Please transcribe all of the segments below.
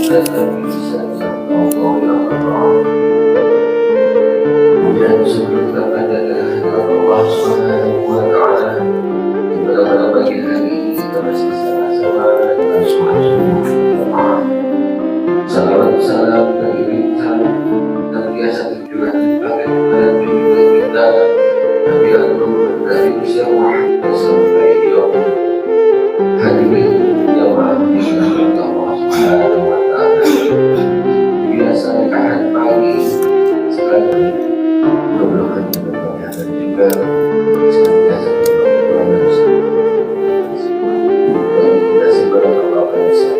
Kemudian sebelum kepada Allah Subhanahu wa Ta'ala, pada pagi hari kita masih sama-sama dengan sholat subuh berjamaah. Salawat salam dan irisan dan biasa tujuan dipakai kepada junjungan kita Nabi Agung dari usia Muhammad sampai yaum hadirin jamaah dirahmati Allah Subhanahu wa Ta'ala. Biasa ahad pagi sekali mudah-mudahan berbahagia dan juga senantiasa berdoa dan kita sebarang apa-apa bisa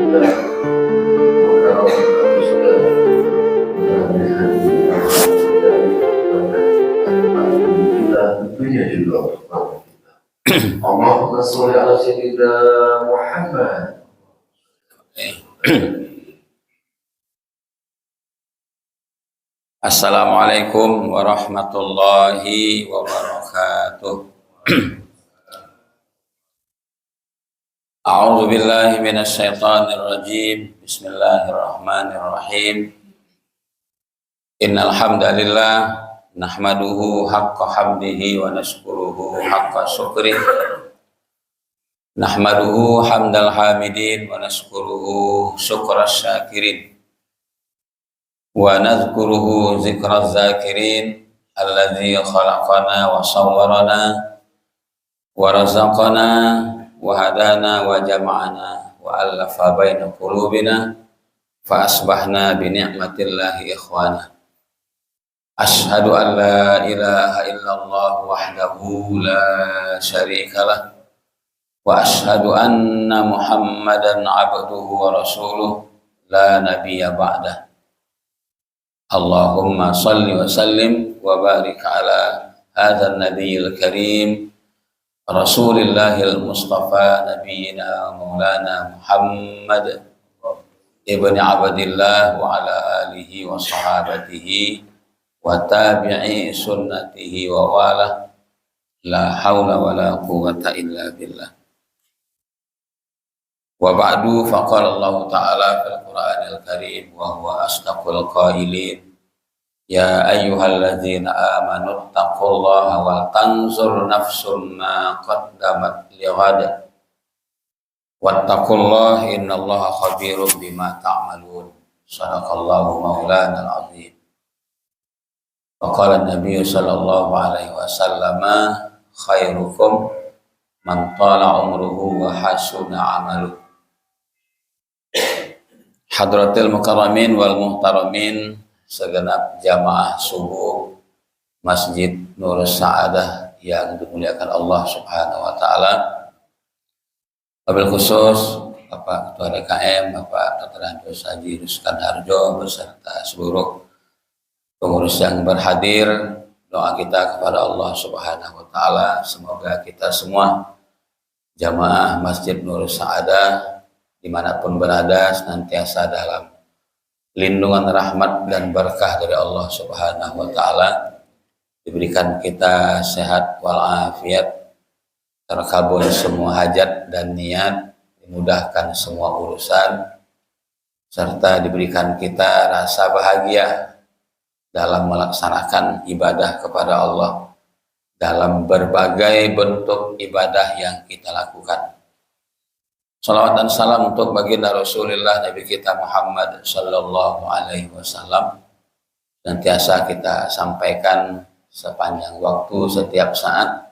dan kalau kami sudah berhasil kita tentunya juga untuk kita. Allahumma sholli ala sayyidina Muhammad. Assalamualaikum warahmatullahi wabarakatuh. A'udzu billahi minasy syaithanir rajim. Bismillahirrahmanirrahim. Innal hamdalillah nahmaduhu haqqa hamdihi wa nashkuruhu haqqa syukrih. Nahmaduhu hamdal hamidin wa nashkuruhu syukras syakirin. Wa nadhkuruhu zikraz zakirin alladzi khalaqana wa sawwarana wa razaqana wa hadana wa jama'ana wa allafa baina qulubina fa asbahna bi ni'matillahi ikhwana. Ashhadu an la ilaha illallah wahdahu la syarikalah wa ashhadu anna Muhammadan abduhu wa rasuluh la nabiyya ba'dah. Allahumma salli wa sallim wa barik ala hadzal nabiyil karim Rasulillahil Mustafa nabiyina Maulana Muhammad ibni Abdillah wa ala alihi wa sahabatihi wa tabi'i sunnatihi wa wala la hawla wa la quwwata illa billah. Wa ba'du faqala Allah Ta'ala fil Qur'anil Karim wa huwa asdaqul qailin ya ayyuhalladzina amanu taqullaha wal tanzur nafsum ma qaddamat lighad wattaqullaha innallaha khabirum bima ta'malun. Shadaqallahu maulanal azim. Wa qala an-nabiy sallallahu alaihi wasallam khairukum man tala umruhu wa hasuna amaluhu. Hadratil mukarramin wal muhtaramin, segenap jamaah subuh Masjid Nur Sa'adah yang dimuliakan Allah Subhanahu wa Ta'ala. Wabil khusus Bapak Ketua DKM, Bapak Dr. Andos Haji Ruskan Harjo beserta seluruh pengurus yang berhadir, doa kita kepada Allah Subhanahu wa Ta'ala semoga kita semua jamaah Masjid Nur Sa'adah dimanapun berada senantiasa dalam lindungan rahmat dan berkah dari Allah Subhanahu wa Ta'ala, diberikan kita sehat walafiat, terkabul semua hajat dan niat, dimudahkan semua urusan, serta diberikan kita rasa bahagia dalam melaksanakan ibadah kepada Allah dalam berbagai bentuk ibadah yang kita lakukan. Salawat dan salam untuk baginda Rasulullah Nabi kita Muhammad sallallahu alaihi wasallam senantiasa kita sampaikan sepanjang waktu setiap saat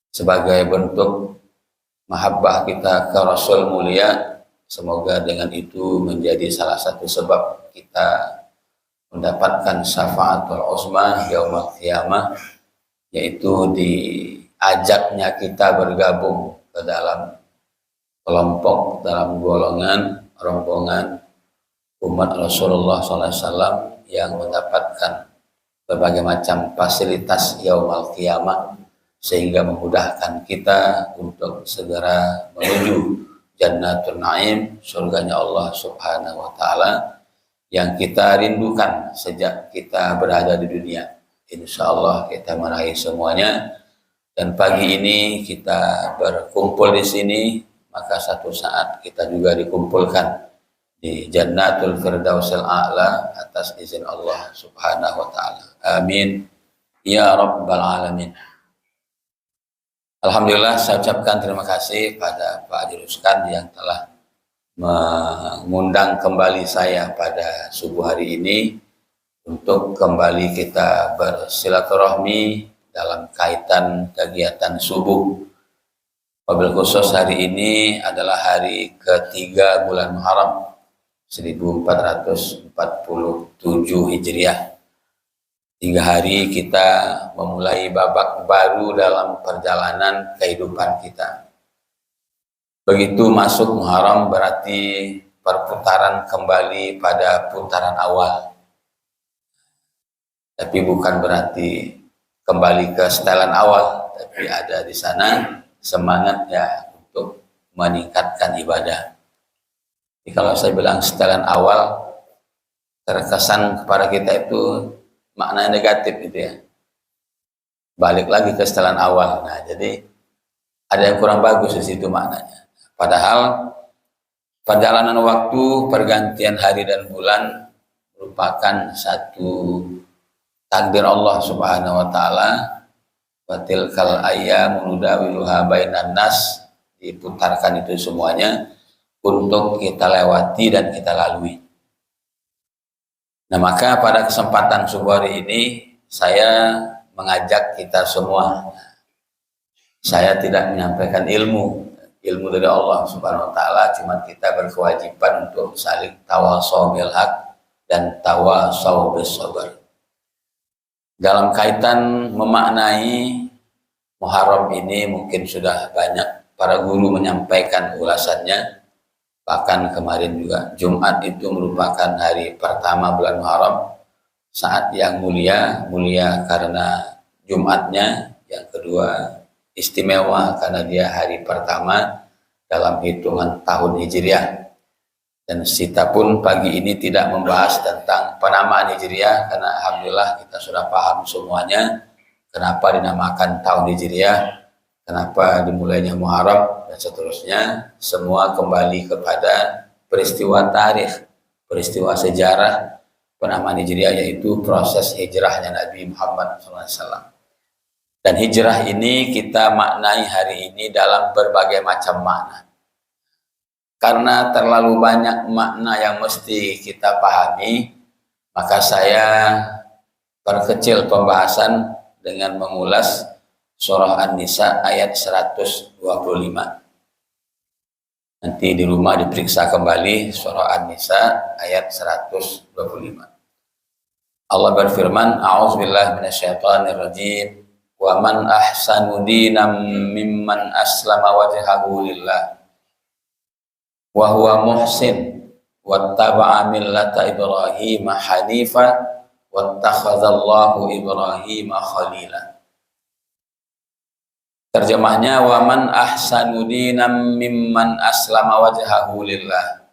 sebagai bentuk mahabbah kita ke Rasul mulia. Semoga dengan itu menjadi salah satu sebab kita mendapatkan syafaatul uzma yaumul qiyamah, yaitu diajaknya kita bergabung ke dalam kelompok, dalam golongan rombongan umat Rasulullah SAW yang mendapatkan berbagai macam fasilitas yaumul qiyamah sehingga memudahkan kita untuk segera menuju Jannatul Naim, surganya Allah Subhanahu wa Ta'ala yang kita rindukan sejak kita berada di dunia. Insya Allah kita meraih semuanya, dan pagi ini kita berkumpul di sini, maka satu saat kita juga dikumpulkan di Jannatul Firdausil A'la atas izin Allah Subhanahu wa taala. Amin ya rabbal alamin. Alhamdulillah, saya ucapkan terima kasih pada Pak Haji Ruskan yang telah mengundang kembali saya pada subuh hari ini untuk kembali kita bersilaturahmi dalam kaitan kegiatan subuh. Wabil khusus hari ini adalah hari ketiga bulan Muharram 1447 Hijriah. 3 hari kita memulai babak baru dalam perjalanan kehidupan kita. Begitu masuk Muharram berarti perputaran kembali pada putaran awal. Tapi bukan berarti kembali ke setelan awal, tapi ada di sana semangatnya untuk meningkatkan ibadah. Jadi kalau saya bilang setelan awal, terkesan kepada kita itu maknanya negatif gitu ya. Balik lagi ke setelan awal. Nah, jadi ada yang kurang bagus di situ maknanya. Padahal perjalanan waktu, pergantian hari dan bulan merupakan satu takdir Allah Subhanahu wa taala. Wa tilkal ayyamu nudawiluha bainan nas, diputarkan itu semuanya untuk kita lewati dan kita lalui. Nah, maka pada kesempatan subuh hari ini saya mengajak kita semua. Saya tidak menyampaikan ilmu dari Allah Subhanahu wa taala, cuma kita berkewajiban untuk saling tawasau bil haq dan tawasau bis sabr. Dalam kaitan memaknai Muharram ini mungkin sudah banyak para guru menyampaikan ulasannya. Bahkan kemarin juga Jumat itu merupakan hari pertama bulan Muharram, saat yang mulia karena Jumatnya, yang kedua istimewa karena dia hari pertama dalam hitungan tahun Hijriah. Dan kita pun pagi ini tidak membahas tentang penamaan Hijriah karena alhamdulillah kita sudah paham semuanya kenapa dinamakan tahun Hijriah, kenapa dimulainya Muharram dan seterusnya. Semua kembali kepada peristiwa tarikh, peristiwa sejarah penamaan Hijriah, yaitu proses hijrahnya Nabi Muhammad SAW. Dan hijrah ini kita maknai hari ini dalam berbagai macam makna. Karena terlalu banyak makna yang mesti kita pahami, maka saya perkecil pembahasan dengan mengulas surah An-Nisa ayat 125. Nanti di rumah diperiksa kembali surah An-Nisa ayat 125. Allah berfirman, A'udzubillahi minasyaitonirrajim. Wa man ahsanu dinan mimman aslama wajhahu lillah wa huwa muhsin wattaba'a millata Ibrahim hanifa wattakhadallahu Ibrahim khalila. Terjemahnya, wa man ahsanu dinan mimman aslama wajhahu lillah.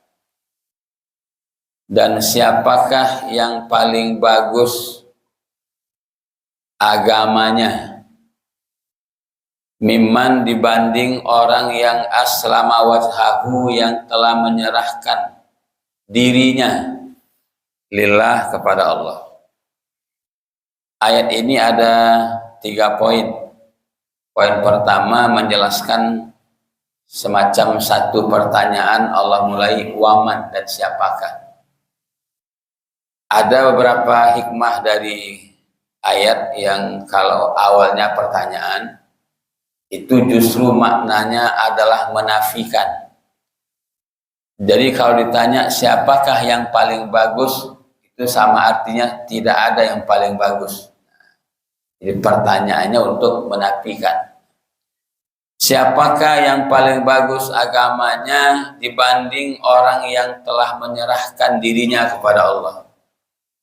Dan siapakah yang paling bagus agamanya, mimman dibanding orang yang aslama wajhahu, yang telah menyerahkan dirinya lillah kepada Allah. Ayat ini ada 3 poin. Poin pertama menjelaskan semacam satu pertanyaan. Allah mulai waman, dan siapakah. Ada beberapa hikmah dari ayat yang kalau awalnya pertanyaan, itu justru maknanya adalah menafikan. Jadi kalau ditanya siapakah yang paling bagus, itu sama artinya tidak ada yang paling bagus. Jadi pertanyaannya untuk menafikan. Siapakah yang paling bagus agamanya dibanding orang yang telah menyerahkan dirinya kepada Allah?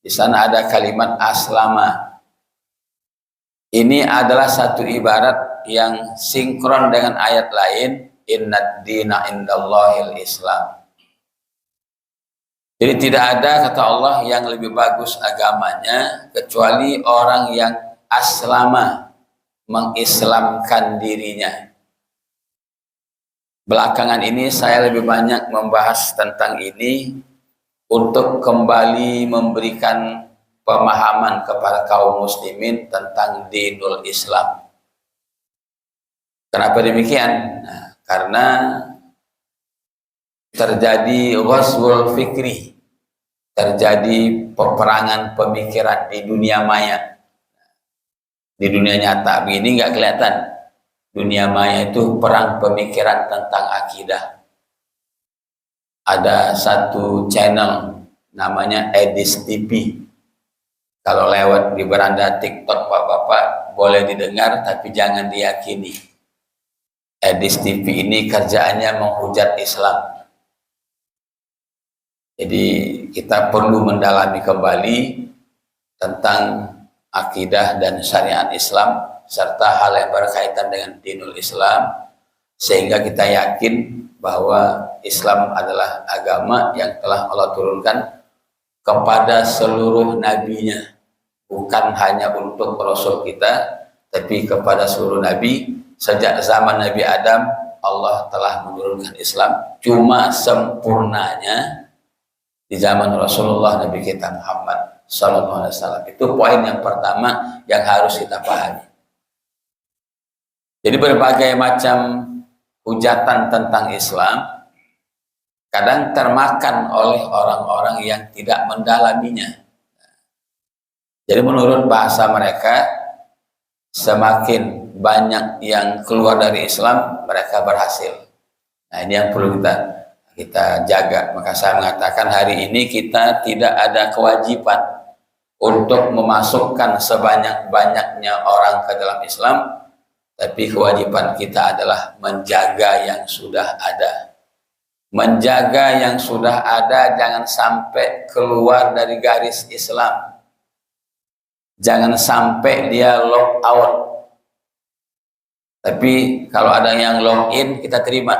Di sana ada kalimat aslama. Ini adalah satu ibarat yang sinkron dengan ayat lain, innad dina indallahil Islam. Jadi tidak ada, kata Allah, yang lebih bagus agamanya kecuali orang yang aslama, mengislamkan dirinya. Belakangan ini saya lebih banyak membahas tentang ini untuk kembali memberikan pemahaman kepada kaum muslimin tentang dinul Islam. Kenapa demikian? Nah, karena terjadi ghazwul fikri, terjadi peperangan pemikiran di dunia maya. Di dunia nyata begini nggak kelihatan. Dunia maya itu perang pemikiran tentang akidah. Ada satu channel namanya Edis TV. Kalau lewat di beranda TikTok Bapak-bapak boleh didengar, tapi jangan diyakini. Edis TV ini kerjaannya menghujat Islam. Jadi kita perlu mendalami kembali tentang akidah dan syariat Islam serta hal yang berkaitan dengan dinul Islam, sehingga kita yakin bahwa Islam adalah agama yang telah Allah turunkan kepada seluruh nabinya, bukan hanya untuk Rasul kita, tapi kepada seluruh nabi. Sejak zaman Nabi Adam Allah telah menurunkan Islam, cuma sempurnanya di zaman Rasulullah Nabi kita Muhammad Sallallahu Alaihi Wasallam. Itu poin yang pertama yang harus kita pahami. Jadi berbagai macam hujatan tentang Islam kadang termakan oleh orang-orang yang tidak mendalaminya. Jadi menurut bahasa mereka, semakin banyak yang keluar dari Islam, mereka berhasil. Nah, ini yang perlu kita jaga. Maka saya mengatakan hari ini kita tidak ada kewajiban untuk memasukkan sebanyak-banyaknya orang ke dalam Islam, tapi kewajiban kita adalah menjaga yang sudah ada. Menjaga yang sudah ada, jangan sampai keluar dari garis Islam. Jangan sampai dia lock out. Tapi kalau ada yang login, kita terima.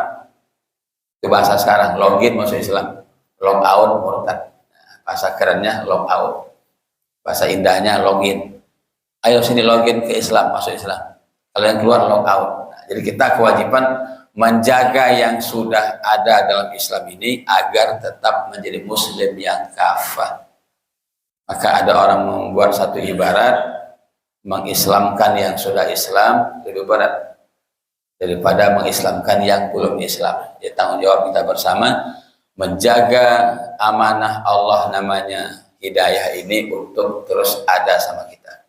Itu bahasa sekarang, login masuk Islam, lock out murtad. Nah, bahasa kerennya lock out, bahasa indahnya login. Ayo sini login ke Islam, masuk Islam. Kalau yang keluar lock out. Nah, jadi kita kewajiban menjaga yang sudah ada dalam Islam ini agar tetap menjadi muslim yang kafah. Maka ada orang membuat satu ibarat, mengislamkan yang sudah Islam lebih berat daripada mengislamkan yang belum Islam. Jadi tanggung jawab kita bersama menjaga amanah Allah namanya hidayah ini untuk terus ada sama kita.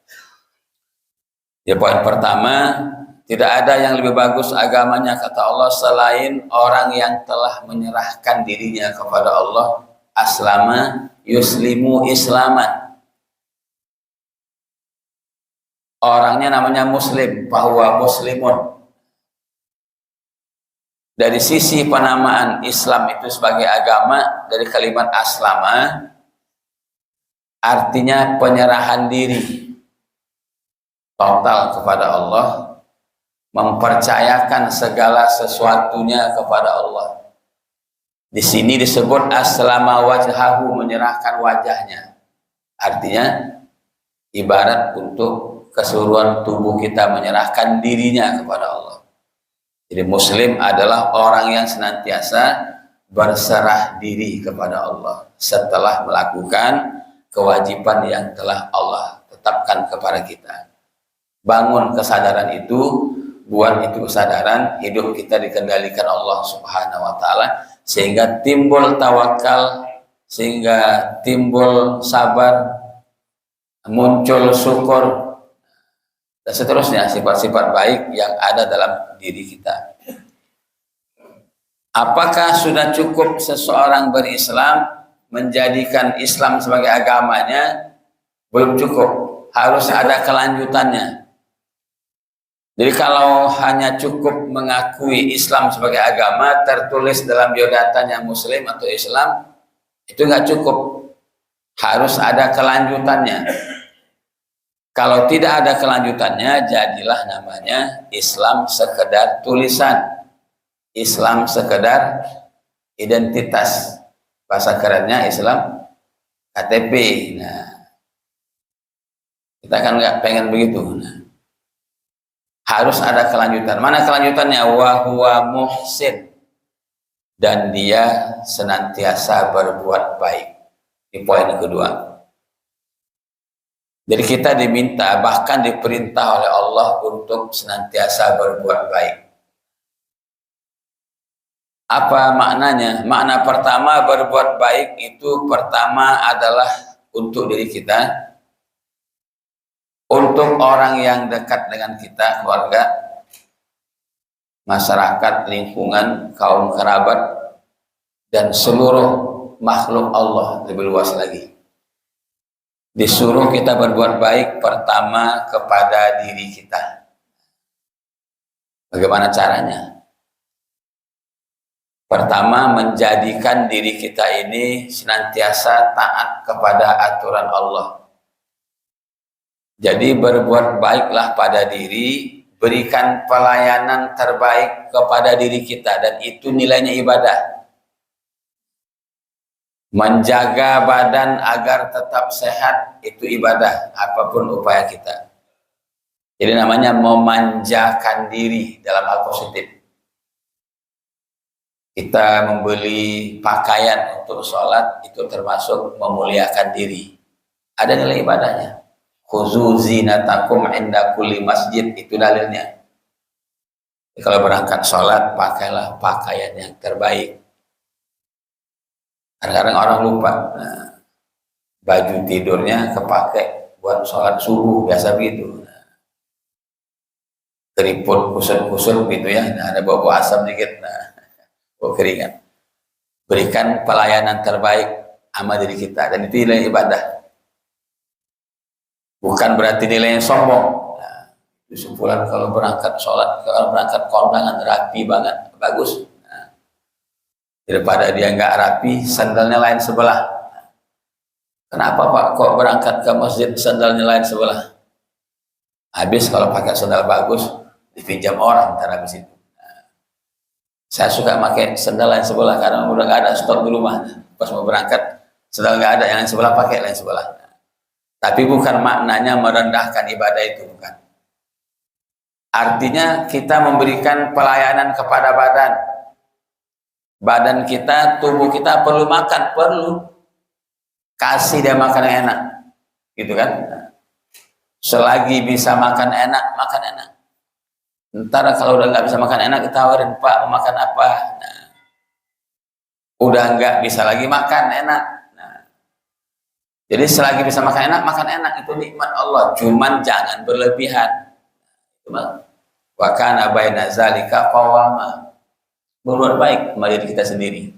Jadi poin pertama, tidak ada yang lebih bagus agamanya kata Allah selain orang yang telah menyerahkan dirinya kepada Allah. Aslama yuslimu islaman. Orangnya namanya muslim, bahwa muslimun. Dari sisi penamaan Islam itu sebagai agama, dari kalimat aslama artinya penyerahan diri total kepada Allah, mempercayakan segala sesuatunya kepada Allah. Di sini disebut aslama wajhahu, menyerahkan wajahnya. Artinya ibarat untuk keseluruhan tubuh kita menyerahkan dirinya kepada Allah. Jadi muslim adalah orang yang senantiasa berserah diri kepada Allah setelah melakukan kewajiban yang telah Allah tetapkan kepada kita. Bangun kesadaran itu, buat itu kesadaran, hidup kita dikendalikan Allah Subhanahu wa Ta'ala, sehingga timbul tawakal, sehingga timbul sabar, muncul syukur, dan seterusnya sifat-sifat baik yang ada dalam diri kita. Apakah sudah cukup seseorang berislam menjadikan Islam sebagai agamanya? Belum cukup, harus ada kelanjutannya. Jadi kalau hanya cukup mengakui Islam sebagai agama, tertulis dalam biodatanya Muslim atau Islam, itu nggak cukup. Harus ada kelanjutannya. Kalau tidak ada kelanjutannya, jadilah namanya Islam sekedar tulisan. Islam sekedar identitas. Bahasa kerennya Islam KTP. Nah, kita kan nggak pengen begitu. Nah, harus ada kelanjutan. Mana kelanjutannya? Wa huwa muhsin. Dan dia senantiasa berbuat baik. Di poin kedua. Jadi kita diminta, bahkan diperintah oleh Allah untuk senantiasa berbuat baik. Apa maknanya? Makna pertama berbuat baik itu pertama adalah untuk diri kita, untuk orang yang dekat dengan kita, keluarga, masyarakat, lingkungan, kaum kerabat, dan seluruh makhluk Allah lebih luas lagi. Disuruh kita berbuat baik pertama kepada diri kita. Bagaimana caranya? Pertama, menjadikan diri kita ini senantiasa taat kepada aturan Allah. Jadi berbuat baiklah pada diri, berikan pelayanan terbaik kepada diri kita, dan itu nilainya ibadah. Menjaga badan agar tetap sehat itu ibadah, apapun upaya kita. Jadi namanya memanjakan diri dalam hal positif. Kita membeli pakaian untuk sholat itu termasuk memuliakan diri. Ada nilai ibadahnya. Khuzu zinatakum inda kulli masjid, itu dalilnya. Jadi kalau berangkat sholat, pakailah pakaian yang terbaik. Kadang-kadang orang lupa, baju tidurnya kepake buat sholat subuh, biasa begitu. Keriput kusut-kusut gitu ya, ada bau asam dikit, bau keringat. Berikan pelayanan terbaik sama diri kita, dan itu nilai ibadah. Bukan berarti nilainya sombong. Kesimpulan kalau berangkat sholat, kalau berangkat kondangan rapi banget, bagus. Daripada dia nggak rapi, sandalnya lain sebelah. Kenapa Pak kok berangkat ke masjid sandalnya lain sebelah? Habis kalau pakai sandal bagus dipinjam orang ntar habis itu. Saya suka pakai sandal lain sebelah karena udah nggak ada stok di rumah. Pas mau berangkat sandal nggak ada, yang lain sebelah pakai lain sebelah. Tapi bukan maknanya merendahkan ibadah itu, bukan. Artinya kita memberikan pelayanan kepada badan. Badan kita, tubuh kita perlu makan, perlu. Kasih dia makan yang enak. Gitu kan? Selagi bisa makan enak, makan enak. Ntar kalau udah nggak bisa makan enak, ditawarin, Pak, mau makan apa? Nah, udah nggak bisa lagi makan enak. Nah, jadi selagi bisa makan enak, itu nikmat Allah. Cuman jangan berlebihan. Wa kana baina zalika qawama. Berbuat baik sama diri kita sendiri.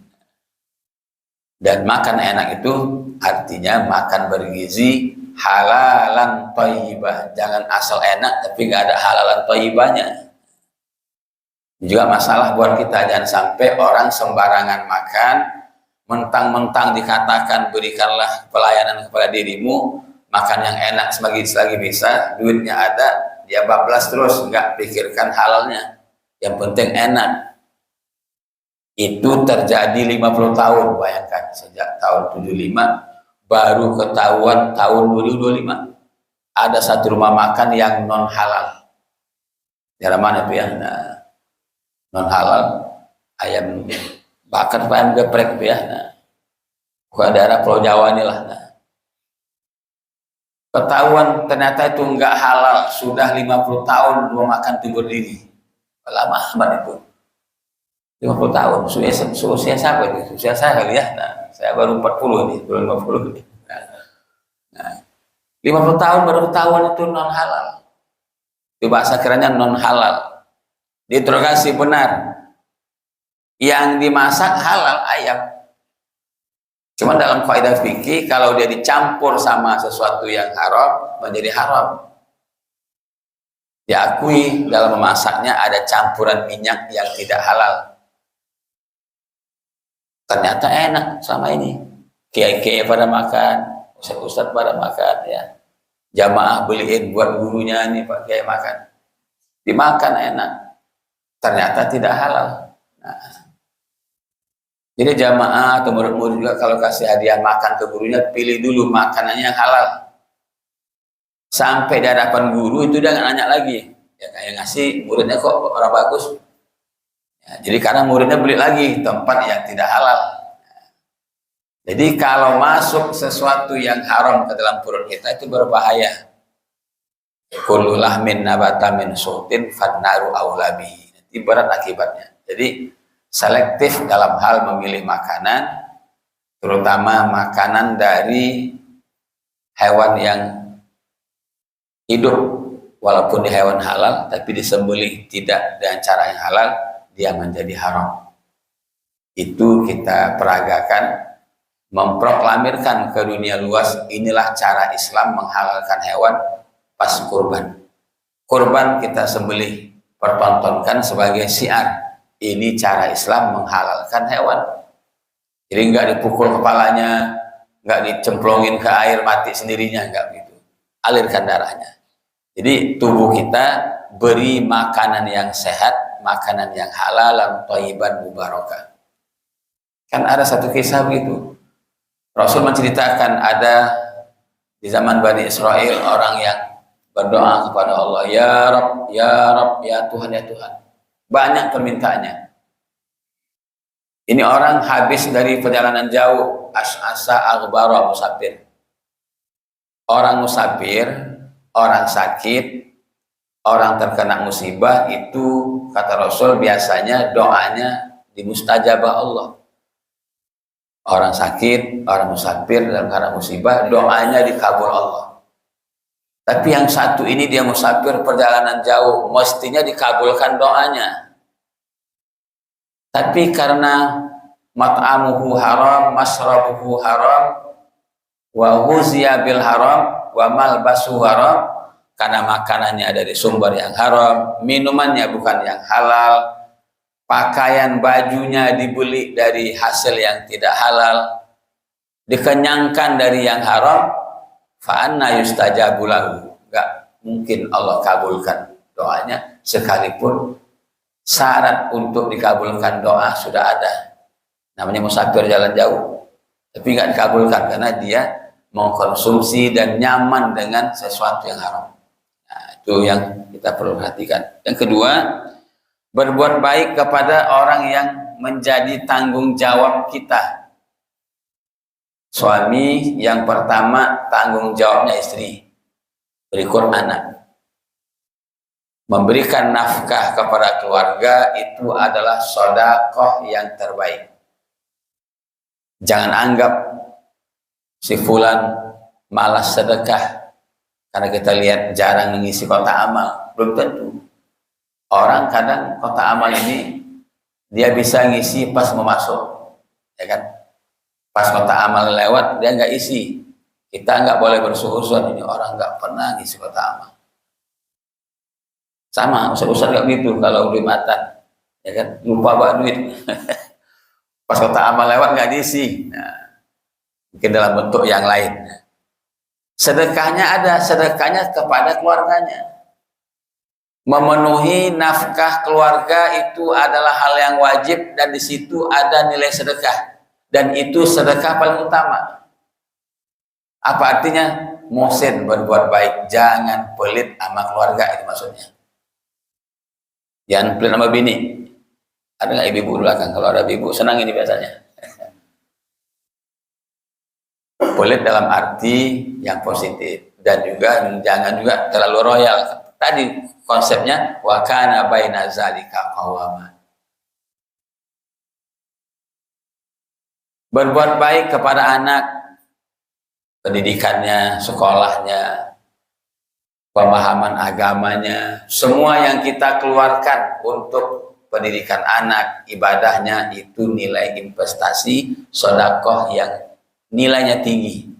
Dan makan enak itu artinya makan bergizi, halalan thayyibah. Jangan asal enak tapi nggak ada halalan thayyibahnya. Juga masalah buat kita, jangan sampai orang sembarangan makan, mentang-mentang dikatakan berikanlah pelayanan kepada dirimu, makan yang enak selagi bisa, duitnya ada, dia bablas terus, nggak pikirkan halalnya. Yang penting enak. Itu terjadi 50 tahun, bayangkan, sejak tahun 75 baru ketahuan tahun 2025 ada satu rumah makan yang non halal. Daerah mana itu ya? Nah, non halal, ayam bakar, ayam geprek itu ya. Nah, bukan daerah Pulau Jawa inilah. Nah, ketahuan ternyata itu enggak halal, sudah 50 tahun rumah makan itu berdiri. Lama amat itu. 50 tahun, usia siapa itu? Usia saya kali ya. Nah, saya baru 40 nih, belum 50 nih. Nah, 50 tahun baru ketahuan itu non halal. Itu bahasa kerennya non halal. Diinterogasi benar. Yang dimasak halal ayam. Cuma dalam kaidah fikih kalau dia dicampur sama sesuatu yang haram menjadi haram. Diakui dalam memasaknya ada campuran minyak yang tidak halal. Ternyata enak sama ini. Kiai-kiai pada makan, ustaz-ustaz pada makan ya. Jamaah beliin buat gurunya nih Pak Kiai makan. Dimakan enak. Ternyata tidak halal. Nah, jadi jamaah atau murid-murid juga kalau kasih hadiah makan ke gurunya, pilih dulu makanannya yang halal. Sampai di hadapan guru itu dia nggak nanya lagi. Ya kayak ngasih muridnya kok orang bagus. Ya, jadi karena muridnya beli lagi tempat yang tidak halal. Jadi kalau masuk sesuatu yang haram ke dalam perut kita itu berbahaya. Kullu lahmin nabata min sutin fannaru aula bihi. Nanti berat akibatnya. Jadi selektif dalam hal memilih makanan, terutama makanan dari hewan yang hidup, walaupun di hewan halal tapi disembelih tidak dengan cara yang halal, dia menjadi haram. Itu kita peragakan, memproklamirkan ke dunia luas, inilah cara Islam menghalalkan hewan pas kurban. Kurban kita sembelih, pertontonkan sebagai syiar, ini cara Islam menghalalkan hewan. Jadi nggak dipukul kepalanya, nggak dicemplungin ke air mati sendirinya, nggak begitu. Alirkan darahnya. Jadi tubuh kita beri makanan yang sehat, makanan yang halal dan thayyiban mubarakah. Kan ada satu kisah begitu. Rasul menceritakan ada di zaman Bani Israel orang yang berdoa kepada Allah, ya Rabb, ya Rabb, ya Tuhan, ya Tuhan. Banyak permintaannya. Ini orang habis dari perjalanan jauh, as'asa aghbara musafir. Orang musafir, orang sakit, orang terkena musibah, itu kata Rasul biasanya doanya dimustajabah Allah. Orang sakit, orang musafir dalam keadaan musibah, doanya dikabul Allah. Tapi yang satu ini dia musafir perjalanan jauh, mestinya dikabulkan doanya. Tapi karena mat'amuhu haram, masrabuhu haram, wa huziya bil haram, wa malbasuhu haram, karena makanannya dari sumber yang haram, minumannya bukan yang halal, pakaian bajunya dibeli dari hasil yang tidak halal, dikenyangkan dari yang haram, fa'anna yustajabu lahu. Gak mungkin Allah kabulkan doanya, sekalipun syarat untuk dikabulkan doa sudah ada. Namanya musafir jalan jauh, tapi gak dikabulkan karena dia mengkonsumsi dan nyaman dengan sesuatu yang haram. Nah, itu yang kita perlu perhatikan. Yang kedua, berbuat baik kepada orang yang menjadi tanggung jawab kita. Suami yang pertama tanggung jawabnya istri, berikut anak. Memberikan nafkah kepada keluarga itu adalah sedekah yang terbaik. Jangan anggap si fulan malas sedekah karena kita lihat jarang mengisi kotak amal. Belum tentu. Orang kadang kotak amal ini dia bisa ngisi pas mau masuk, ya kan? Pas kotak amal lewat dia nggak isi. Kita nggak boleh bersuuzon, ini orang nggak pernah ngisi kotak amal. Sama ustaz-ustaz nggak gitu kalau Jumatan, ya kan? Lupa bawa duit. Pas kotak amal lewat nggak diisi. Nah, mungkin dalam bentuk yang lain. Sedekahnya ada, sedekahnya kepada keluarganya. Memenuhi nafkah keluarga itu adalah hal yang wajib dan di situ ada nilai sedekah dan itu sedekah paling utama. Apa artinya? Muhsin, berbuat baik, jangan pelit sama keluarga, itu maksudnya. Jangan pelit sama bini. Ada nggak ibu-ibu di belakang? Kalau ada ibu senang ini biasanya. Pelit dalam arti yang positif dan juga jangan juga terlalu royal. Tadi konsepnya wa kana baina zalika qawama. Berbuat baik kepada anak, pendidikannya, sekolahnya, pemahaman agamanya, semua yang kita keluarkan untuk pendidikan anak, ibadahnya itu nilai investasi sedekah yang nilainya tinggi.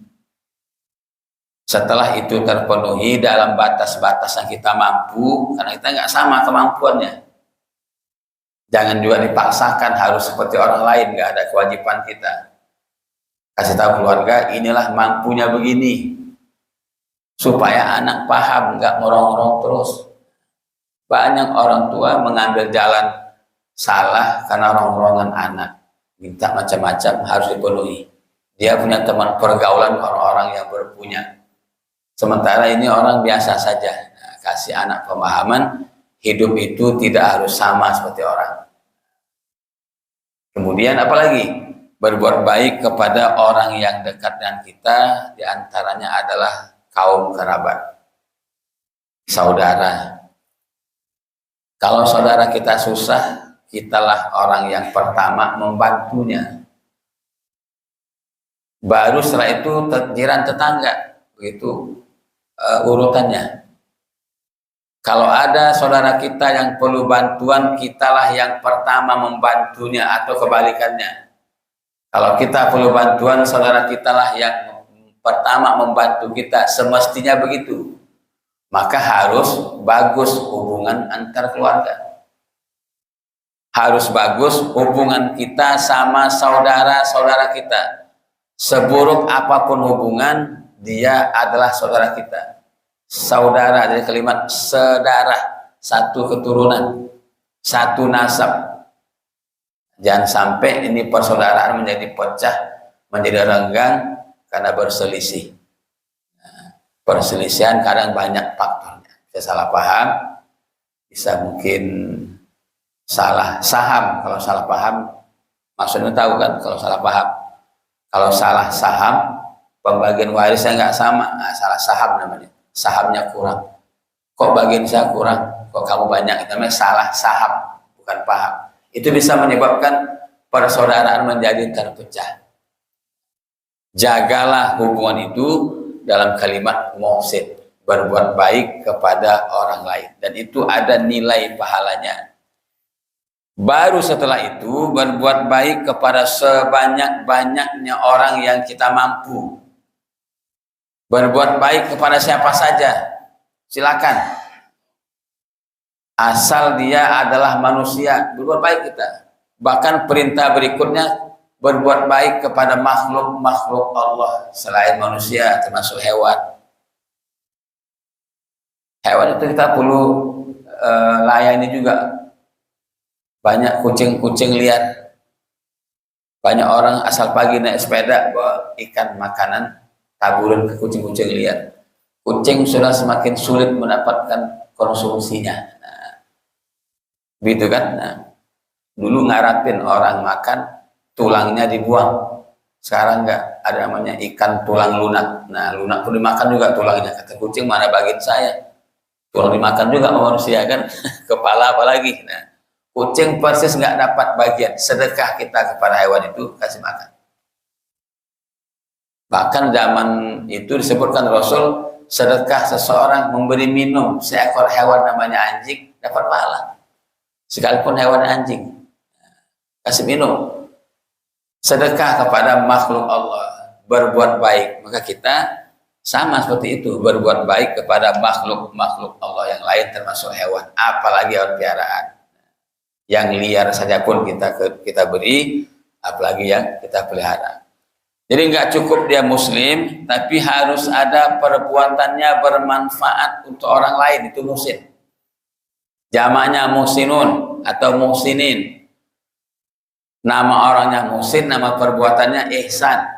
Setelah itu terpenuhi dalam batas-batas yang kita mampu, karena kita nggak sama kemampuannya. Jangan juga dipaksakan harus seperti orang lain, nggak ada kewajiban kita. Kasih tahu keluarga, inilah mampunya begini. Supaya anak paham, nggak ngorong-ngorong terus. Banyak orang tua mengambil jalan salah karena rong-rongan anak. Minta macam-macam harus dipenuhi. Dia punya teman pergaulan orang-orang yang berpunya. Sementara ini orang biasa saja. Nah, kasih anak pemahaman hidup itu tidak harus sama seperti orang. Kemudian apalagi berbuat baik kepada orang yang dekat dengan kita, diantaranya adalah kaum kerabat, saudara. Kalau saudara kita susah, kitalah orang yang pertama membantunya. Baru setelah itu jiran tetangga, begitu urutannya. Kalau ada saudara kita yang perlu bantuan, kitalah yang pertama membantunya, atau kebalikannya. Kalau kita perlu bantuan, saudara kitalah yang pertama membantu kita, semestinya begitu. Maka harus bagus hubungan antar keluarga. Harus bagus hubungan kita sama saudara-saudara kita. Seburuk apapun hubungan, dia adalah saudara kita. Saudara dari kalimat sedarah, satu keturunan, satu nasab. Jangan sampai ini persaudaraan menjadi pecah, menjadi renggang karena berselisih. Perselisihan kadang banyak faktornya. Bisa salah paham, bisa mungkin salah saham. Kalau salah paham, maksudnya tahu kan kalau salah paham. Kalau salah saham, pembagian warisnya nggak sama, nah, salah saham namanya. Sahamnya kurang. Kok bagian saya kurang? Kok kamu banyak? Itu namanya salah saham, bukan paham. Itu bisa menyebabkan persaudaraan menjadi terpecah. Jagalah hubungan itu dalam kalimat muhsin, berbuat baik kepada orang lain, dan itu ada nilai pahalanya. Baru setelah itu berbuat baik kepada sebanyak-banyaknya orang yang kita mampu. Berbuat baik kepada siapa saja, silakan. Asal dia adalah manusia, berbuat baik kita. Bahkan perintah berikutnya, berbuat baik kepada makhluk-makhluk Allah selain manusia, termasuk hewan. Hewan itu kita perlu layani juga. Banyak kucing-kucing liar. Banyak orang asal pagi naik sepeda bawa ikan makanan, taburan ke kucing-kucing liar. Kucing sudah semakin sulit mendapatkan konsumsinya. Nah, gitu kan? Nah, dulu ngarapin orang makan, tulangnya dibuang. Sekarang enggak, ada namanya ikan tulang lunak. Nah, lunak pun dimakan juga tulangnya. Kata kucing, mana bagian saya? Tulang dimakan juga manusia kan? Kepala apalagi. Nah, kucing persis nggak dapat bagian. Sedekah kita kepada hewan itu kasih makan. Bahkan zaman itu disebutkan Rasul, sedekah seseorang memberi minum seekor hewan namanya anjing dapat pahala. Sekalipun hewan anjing, kasih minum. Sedekah kepada makhluk Allah, berbuat baik. Maka kita sama seperti itu, berbuat baik kepada makhluk-makhluk Allah yang lain termasuk hewan, apalagi hewan piaraan. Yang liar saja pun kita beri, apalagi yang kita pelihara. Jadi nggak cukup dia muslim, tapi harus ada perbuatannya bermanfaat untuk orang lain, itu muhsin. Jamaknya muhsinun atau muhsinin. Nama orangnya muhsin, nama perbuatannya ihsan.